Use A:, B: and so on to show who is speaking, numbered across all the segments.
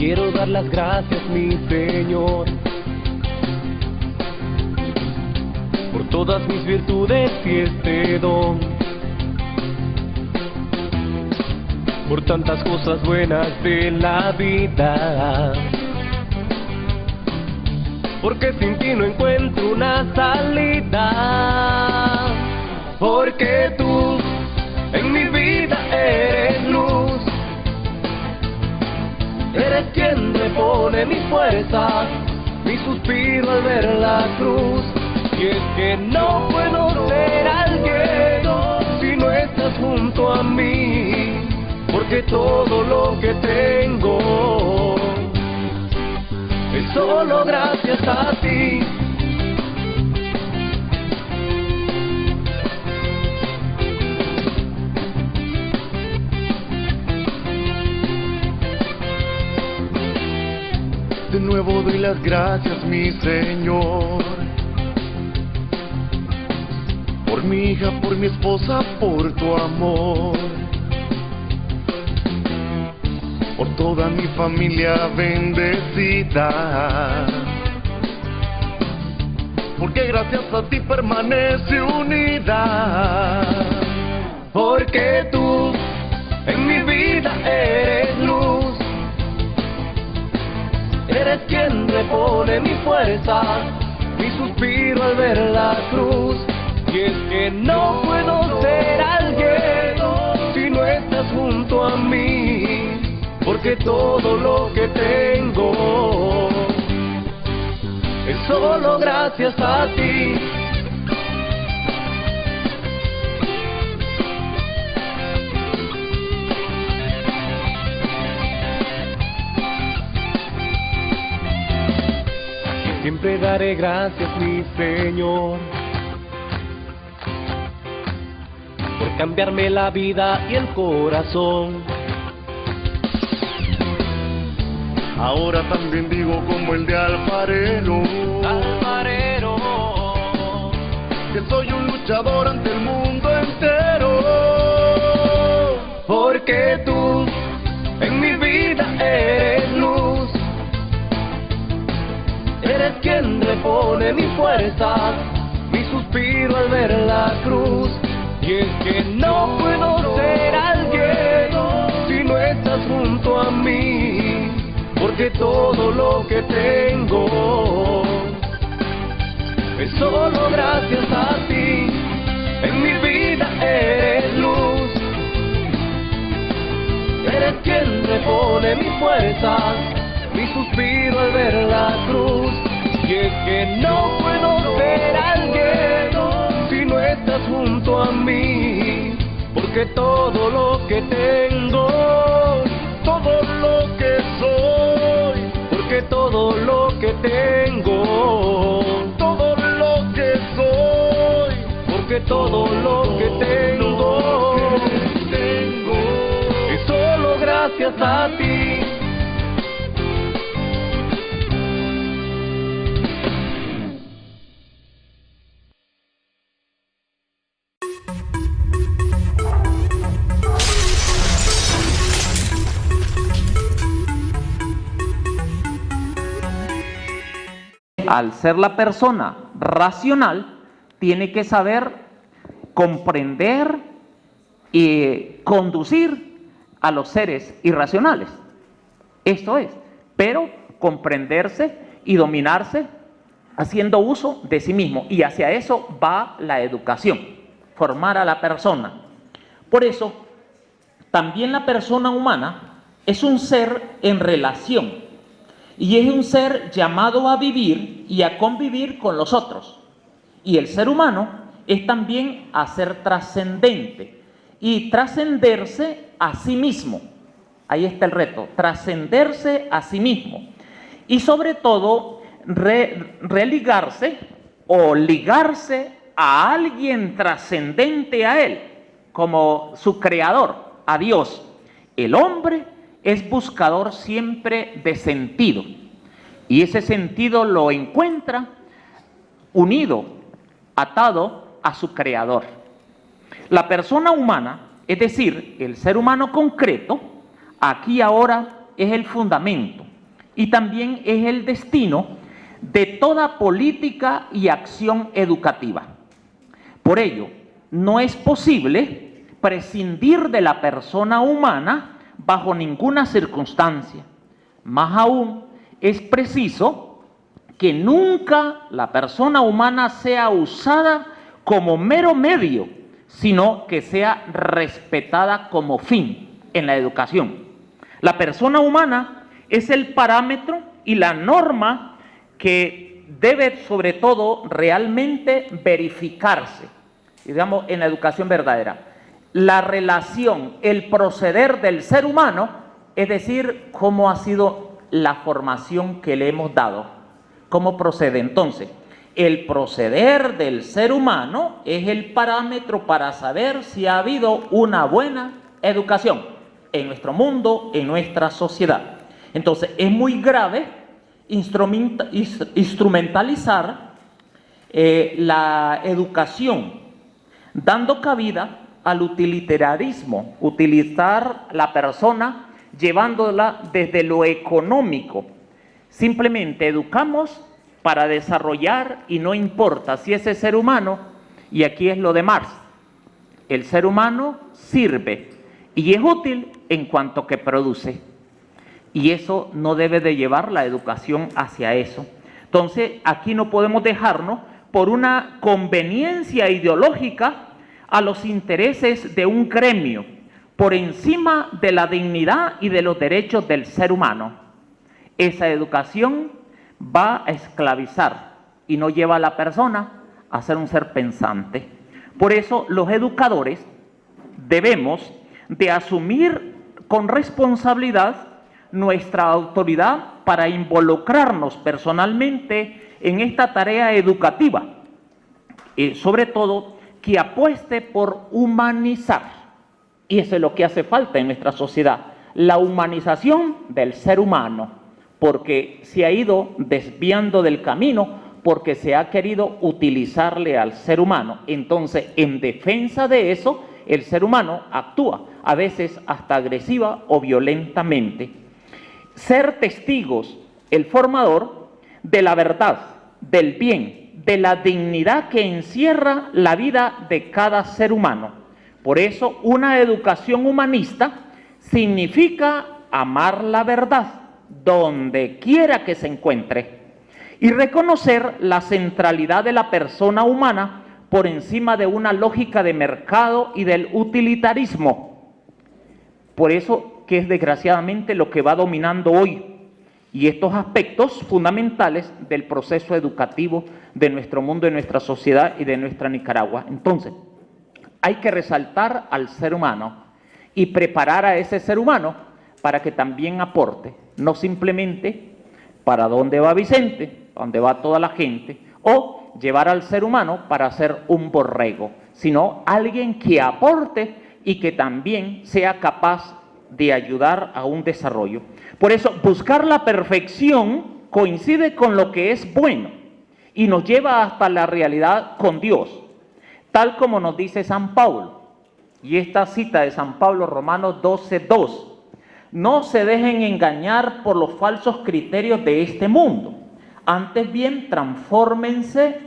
A: quiero dar las gracias, mi Señor, por todas mis virtudes y este don, por tantas cosas buenas de la vida, porque sin ti no encuentro una salida, porque tú en mi vida eres luz, eres quien repone mi fuerza, mi suspiro al ver la cruz. Y es que no puedo ser alguien si no estás junto a mí, porque todo lo que tengo es solo gracias a ti.
B: De nuevo doy las gracias, mi Señor, por mi hija, por mi esposa, por tu amor, por toda mi familia bendecida, porque gracias a ti permanece unida,
A: porque tú en mi vida eres luz, eres quien repone mi fuerza, mi suspiro al ver la cruz. Y es que no puedo ser alguien si no estás junto a mí, porque todo lo que tengo es solo gracias a ti. Siempre daré gracias, mi Señor, por cambiarme la vida y el corazón.
B: Ahora también digo como el de alfarero, que soy un luchador ante el mundo entero,
A: porque tú en mi vida eres luz, eres quien repone mi fuerza, mi suspiro al ver la cruz. Y es que no puedo ser alguien si no estás junto a mí, porque todo lo que tengo es solo gracias a ti. En mi vida eres luz, eres quien repone mi fuerza, mi suspiro al ver la cruz. Y es que no puedo ser alguien si no estás junto a mí, porque todo lo que tengo,
B: todo lo que soy,
A: porque todo lo que tengo,
B: todo lo que soy,
A: porque todo lo que tengo es solo gracias a ti.
C: Al ser la persona racional, tiene que saber comprender y conducir a los seres irracionales. Esto es, pero comprenderse y dominarse haciendo uso de sí mismo. Y hacia eso va la educación, formar a la persona. Por eso, también la persona humana es un ser en relación. Y es un ser llamado a vivir y a convivir con los otros. Y el ser humano es también a ser trascendente y trascenderse a sí mismo. Ahí está el reto, trascenderse a sí mismo. Y sobre todo, religarse o ligarse a alguien trascendente a él, como su creador, a Dios. El hombre es buscador siempre de sentido, y ese sentido lo encuentra unido, atado a su creador. La persona humana, es decir, el ser humano concreto, aquí ahora es el fundamento, y también es el destino de toda política y acción educativa. Por ello, no es posible prescindir de la persona humana bajo ninguna circunstancia. Más aún, es preciso que nunca la persona humana sea usada como mero medio, sino que sea respetada como fin en la educación. La persona humana es el parámetro y la norma que debe, sobre todo, realmente verificarse, digamos, en la educación verdadera. La relación, el proceder del ser humano, es decir, cómo ha sido la formación que le hemos dado, cómo procede. Entonces, el proceder del ser humano es el parámetro para saber si ha habido una buena educación en nuestro mundo, en nuestra sociedad. Entonces, es muy grave instrumentalizar la educación, dando cabida al utilitarismo, utilizar la persona llevándola desde lo económico. Simplemente educamos para desarrollar y no importa si ese ser humano, y aquí es lo de Marx, el ser humano sirve y es útil en cuanto que produce. Y eso no debe de llevar la educación hacia eso. Entonces, aquí no podemos dejarnos por una conveniencia ideológica a los intereses de un gremio, por encima de la dignidad y de los derechos del ser humano. Esa educación va a esclavizar y no lleva a la persona a ser un ser pensante. Por eso, los educadores debemos de asumir con responsabilidad nuestra autoridad para involucrarnos personalmente en esta tarea educativa, sobre todo que apueste por humanizar, y eso es lo que hace falta en nuestra sociedad, la humanización del ser humano, porque se ha ido desviando del camino, porque se ha querido utilizarle al ser humano. Entonces, en defensa de eso, el ser humano actúa, a veces hasta agresiva o violentamente. Ser testigos, el formador, de la verdad, del bien, de la dignidad que encierra la vida de cada ser humano. Por eso, una educación humanista significa amar la verdad, donde quiera que se encuentre, y reconocer la centralidad de la persona humana por encima de una lógica de mercado y del utilitarismo. Por eso que es desgraciadamente lo que va dominando hoy, y estos aspectos fundamentales del proceso educativo de nuestro mundo, de nuestra sociedad y de nuestra Nicaragua. Entonces, hay que resaltar al ser humano y preparar a ese ser humano para que también aporte, no simplemente para dónde va Vicente, dónde va toda la gente, o llevar al ser humano para ser un borrego, sino alguien que aporte y que también sea capaz de ayudar a un desarrollo. Por eso, buscar la perfección coincide con lo que es bueno y nos lleva hasta la realidad con Dios, tal como nos dice San Pablo. Y esta cita de San Pablo, Romanos 12:2, no se dejen engañar por los falsos criterios de este mundo, antes bien transfórmense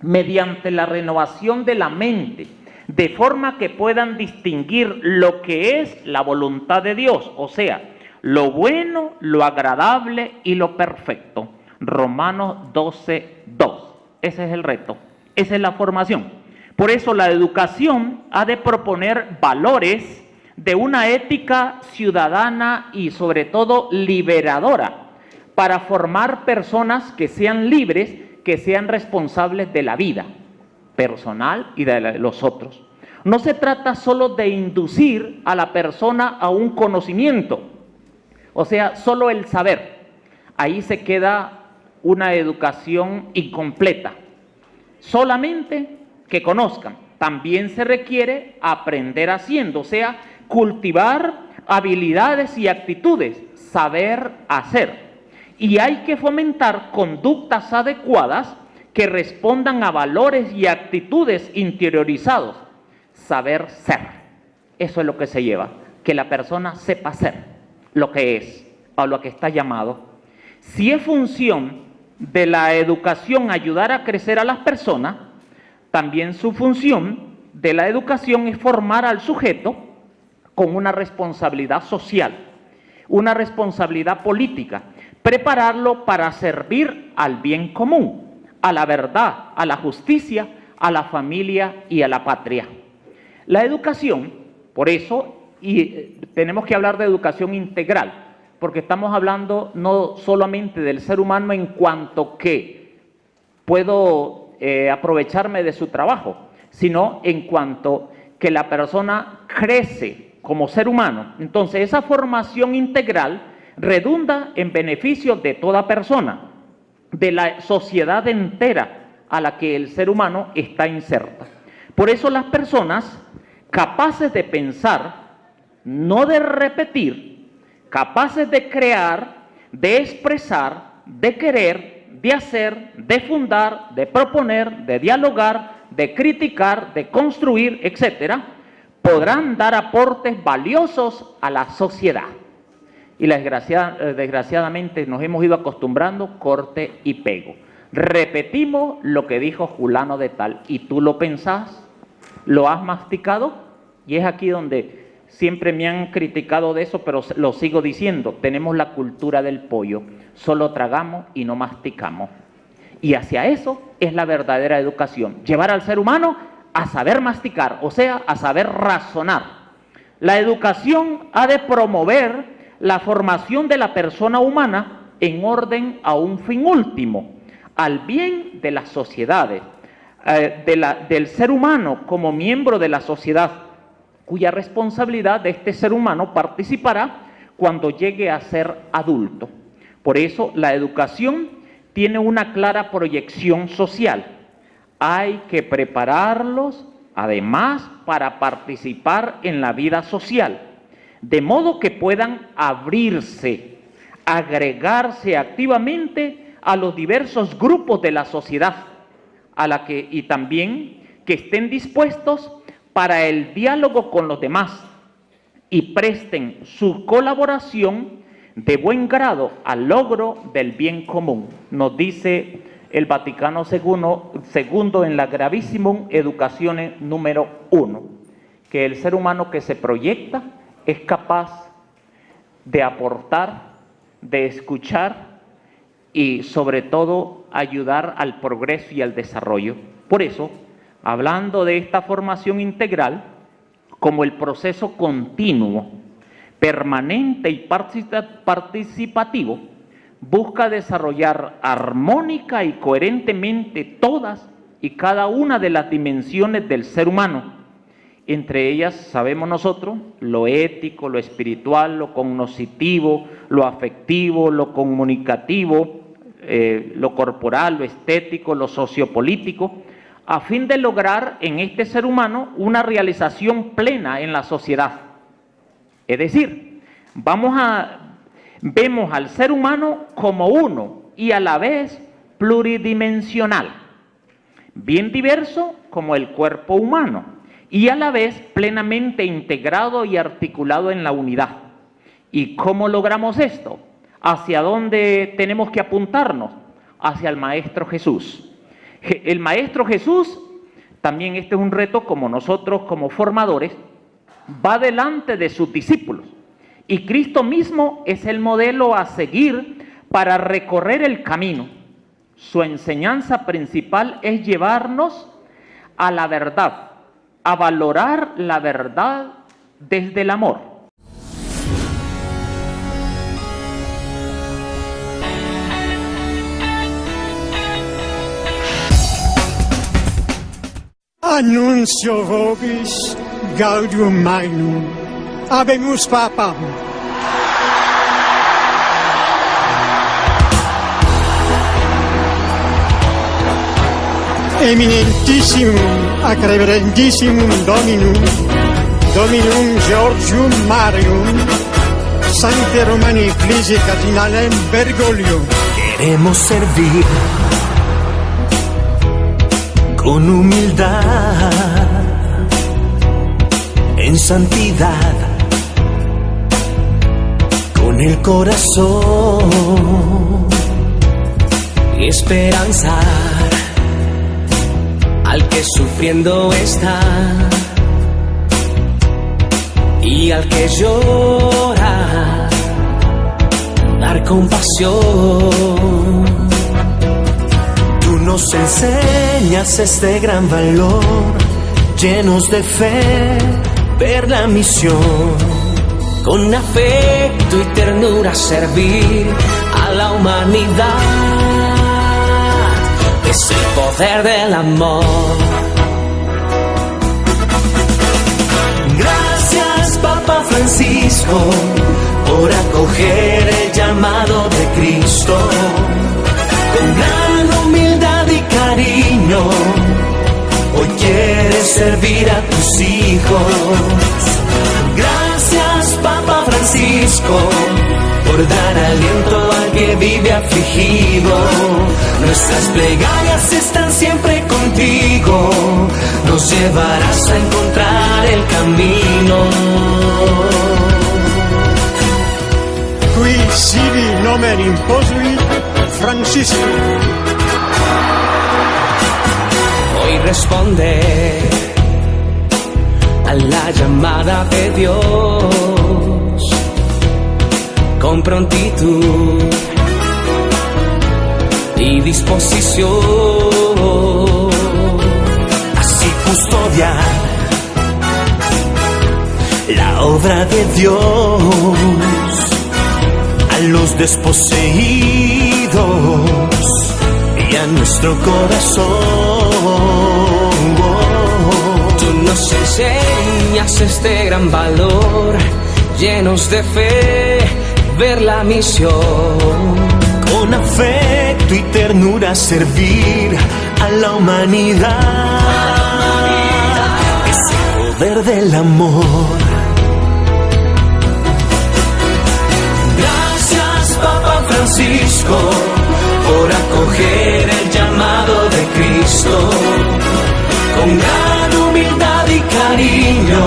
C: mediante la renovación de la mente, de forma que puedan distinguir lo que es la voluntad de Dios, o sea, lo bueno, lo agradable y lo perfecto. Romanos 12:2. Ese es el reto, esa es la formación. Por eso la educación ha de proponer valores de una ética ciudadana y sobre todo liberadora, para formar personas que sean libres, que sean responsables de la vida personal y de los otros. No se trata solo de inducir a la persona a un conocimiento, o sea, solo el saber. Ahí se queda una educación incompleta. Solamente que conozcan. También se requiere aprender haciendo, o sea, cultivar habilidades y actitudes, saber hacer. Y hay que fomentar conductas adecuadas que respondan a valores y actitudes interiorizados. Saber ser. Eso es lo que se lleva, que la persona sepa ser lo que es, a lo que está llamado. Si es función de la educación ayudar a crecer a las personas, también su función de la educación es formar al sujeto con una responsabilidad social, una responsabilidad política, prepararlo para servir al bien común, a la verdad, a la justicia, a la familia y a la patria. La educación, por eso, tenemos que hablar de educación integral, porque estamos hablando no solamente del ser humano en cuanto que puedo aprovecharme de su trabajo, sino en cuanto que la persona crece como ser humano. Entonces, esa formación integral redunda en beneficio de toda persona, de la sociedad entera a la que el ser humano está inserta. Por eso las personas capaces de pensar, no de repetir, capaces de crear, de expresar, de querer, de hacer, de fundar, de proponer, de dialogar, de criticar, de construir, etcétera, podrán dar aportes valiosos a la sociedad. Y desgraciadamente nos hemos ido acostumbrando corte y pego. Repetimos lo que dijo fulano de tal, y tú lo pensás, lo has masticado, y es aquí donde siempre me han criticado de eso, pero lo sigo diciendo, tenemos la cultura del pollo, solo tragamos y no masticamos. Y hacia eso es la verdadera educación, llevar al ser humano a saber masticar, o sea, a saber razonar. La educación ha de promover la formación de la persona humana en orden a un fin último, al bien de las sociedades, del ser humano como miembro de la sociedad, cuya responsabilidad de este ser humano participará cuando llegue a ser adulto. Por eso la educación tiene una clara proyección social. Hay que prepararlos, además, para participar en la vida social, de modo que puedan abrirse, agregarse activamente a los diversos grupos de la sociedad, y también que estén dispuestos para el diálogo con los demás y presten su colaboración de buen grado al logro del bien común. Nos dice el Vaticano II en la Gravissimum Educatione número 1, que el ser humano que se proyecta es capaz de aportar, de escuchar y sobre todo ayudar al progreso y al desarrollo. Por eso, hablando de esta formación integral como el proceso continuo, permanente y participativo, busca desarrollar armónica y coherentemente todas y cada una de las dimensiones del ser humano. Entre ellas, sabemos nosotros, lo ético, lo espiritual, lo cognoscitivo, lo afectivo, lo comunicativo, lo corporal, lo estético, lo sociopolítico, a fin de lograr en este ser humano una realización plena en la sociedad. Es decir, vemos al ser humano como uno y a la vez pluridimensional, bien diverso como el cuerpo humano y a la vez plenamente integrado y articulado en la unidad. ¿Y cómo logramos esto? ¿Hacia dónde tenemos que apuntarnos? Hacia el Maestro Jesús. El Maestro Jesús, también este es un reto como nosotros como formadores, va delante de sus discípulos y Cristo mismo es el modelo a seguir para recorrer el camino. Su enseñanza principal es llevarnos a la verdad, a valorar la verdad desde el amor.
D: Annuncio vobis gaudium magnum, habemus papam. Eminentissimum ac reverendissimum Dominum Georgium Marium, Sancte Romani Ecclesiae Cardinalem Bergoglio.
E: Queremos servir con humildad, en santidad, con el corazón esperanza al que sufriendo está y al que llora, dar compasión. Tú nos enseñas este gran valor, llenos de fe, ver la misión, con afecto y ternura servir a la humanidad. Es el poder del amor. Gracias, Papa Francisco, por acoger el llamado de Cristo. Con gran humildad y cariño, hoy quieres servir a tus hijos. Gracias, Papa Francisco, por dar aliento al que vive afligido. Nuestras plegarias están siempre contigo, nos llevarás a encontrar el camino.
D: Qui sibi nomen imposuit Francisco.
E: Hoy responde a la llamada de Dios con prontitud y disposición. Así custodia la obra de Dios a los desposeídos y a nuestro corazón. Tú nos enseñas este gran valor, llenos de fe, ver la misión, con afecto y ternura servir a la humanidad. Es el poder del amor. Gracias, Papa Francisco, por acoger el llamado de Cristo. Con gran humildad y cariño,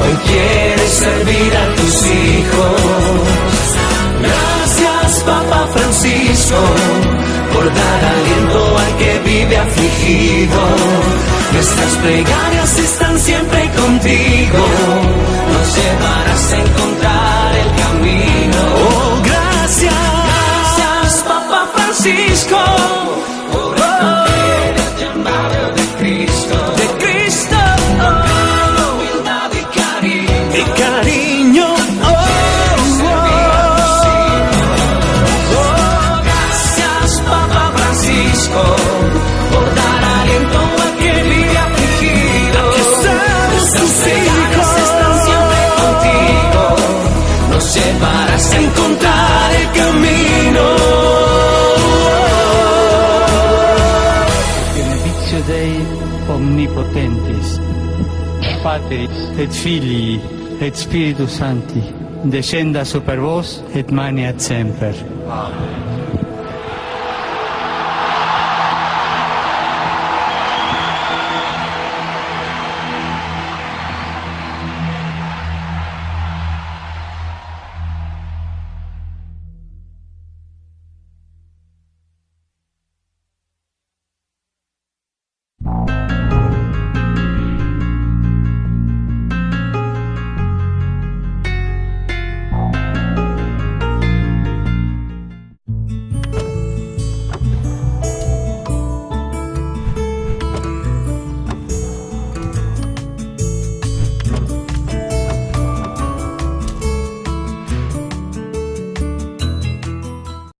E: hoy quieres servir a tus hijos. Gracias, Papa Francisco, por dar aliento al que vive afligido. Nuestras plegarias están siempre contigo, nos llevarás a encontrar el camino. Oh, gracias, gracias, Papa Francisco, por acoger el llamado de Cristo. De Cristo, con gran humildad y cariño. Por dar aliento al que vive afligido. Nuestras plegarias están siempre contigo, nos llevarás a encontrar el camino.
F: Benedictio Dei omnipotentis, Patris et Filii et Spiritus Sancti, descenda super vos et maneat semper. Amen.